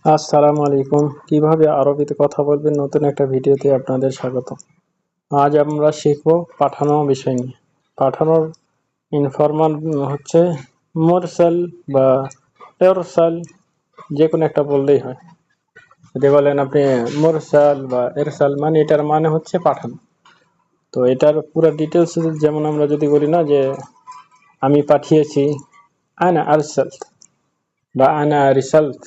আসসালামু আলাইকুম। কিভাবে আরবিতে কথা বলবেন নতুন একটা ভিডিওতে আপনাদের স্বাগত। আজ আমরা শিখব পাঠানো বিষয় নিয়ে। পাঠানোর ইনফরমাল হচ্ছে মুরসাল বা ইরসাল, যে কোনো একটা বললেই হয়। যদি বলেন আপনি মুরসাল বা ইরসাল, মানে এটার মানে হচ্ছে পাঠানো। তো এটার পুরো ডিটেলস যেমন আমরা যদি বলি না যে আমি পাঠিয়েছি, আনা আরসালত বা আনা রিসালত,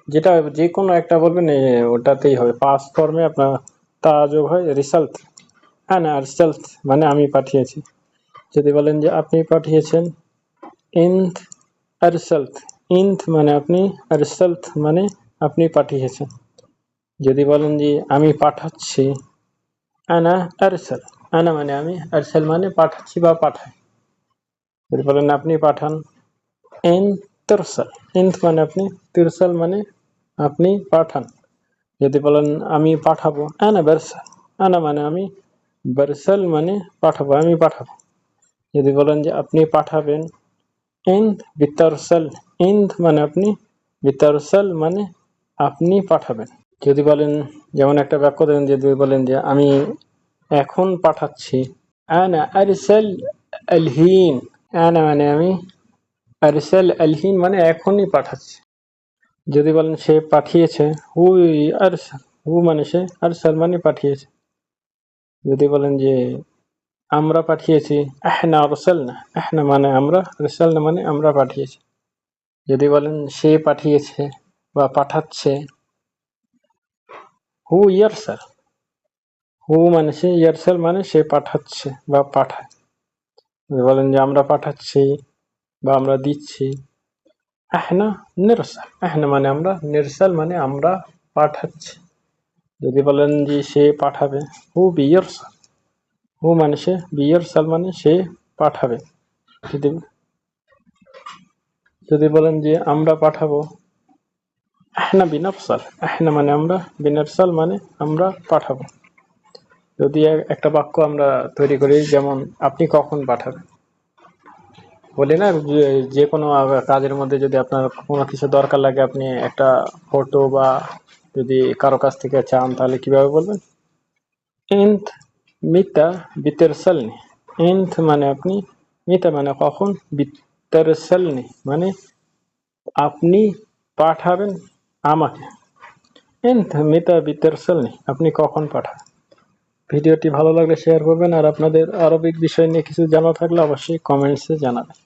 যেটা যে কোনো একটা বলবেন ওটাতেই হবে। পাস্ট ফর্মে আপনার তা যোগ হয় রিসাল্ট, আনা আরসালত মানে আমি পাঠিয়েছি। যদি বলেন যে আপনি পাঠিয়েছেন, ইনথ আরসালত, ইনথ মানে আপনি, আরসালত মানে আপনি পাঠিয়েছেন। যদি বলেন যে আমি পাঠাচ্ছি, আনা আরসাল, আনা মানে আমি, আরসাল মানে পাঠাচ্ছি বা পাঠাই। যদি বলেন আপনি পাঠান, ইন তিরসাল, ইনথ মানে আপনি, তিরসাল মানে আপনি পাঠান। যদি বলেন আমি পাঠাবো, আনা বারসাল, আনা মানে আমি, বারসাল মানে পাঠাবো, আমি পাঠাবো। যদি বলেন যে আপনি পাঠাবেন, ইনথ বিতারসাল, ইনথ মানে আপনি, বিতারসাল মানে আপনি পাঠাবেন। যদি বলেন যেমন একটা বাক্য দেন, যদি বলেন যে আমি এখন পাঠাচ্ছি, আনা আরসাল আলহিন, আনা মানে আমি, আরসাল আলহিন মানে এখনই পাঠাচ্ছি। যদি বলেন সে পাঠিয়েছে, হু আরসাল, হু মানে সে, আরসাল মানে পাঠিয়েছে। যদি বলেন যে আমরা পাঠিয়েছি, আহনা আরসালনা, আহনা মানে আমরা, আরসালনা মানে আমরা পাঠিয়েছি। যদি বলেন সে পাঠিয়েছে বা পাঠাচ্ছে, হু ইয়ারসাল, হু মানে সে, ইয়ারসাল মানে সে পাঠাচ্ছে বা পাঠায়। যদি বলেন যে আমরা পাঠাচ্ছি বা আমরা দিচ্ছি, আহনা নিরসাল, আহনা মানে আমরা, নিরসাল মানে আমরা পাঠাচ্ছি। যদি বলেন যে সে পাঠাবে, হু বিয়ারসাল, হু মানে সে, বিয়ারসাল মানে সে পাঠাবে। যদি যদি বলেন যে আমরা পাঠাবো, আহনা বিনারসাল, আহনা মানে আমরা, বিনারসাল মানে আমরা পাঠাবো। যদি একটা বাক্য আমরা তৈরি করি, যেমন আপনি কখন পাঠাবেন, বলি না যে কোনো কাজের মধ্যে যদি আপনার কোনো কিছু দরকার লাগে, আপনি একটা ফটো বা যদি কারো কাছ থেকে চান, তাহলে কিভাবে বলবেন, ইনথ মিতা বিতেরসালনি, ইনথ মানে আপনি, মিতা মানে কখন, বিতেরসালনি মানে আপনি পাঠাবেন আমাকে, ইনথ মিতা বিতেরসালনি আপনি কখন পাঠাবেন। ভিডিওটি ভালো লাগলে শেয়ার করবেন, আর আপনাদের আরবিক বিষয় নিয়ে কিছু জানা থাকলে অবশ্যই কমেন্টসে জানাবেন।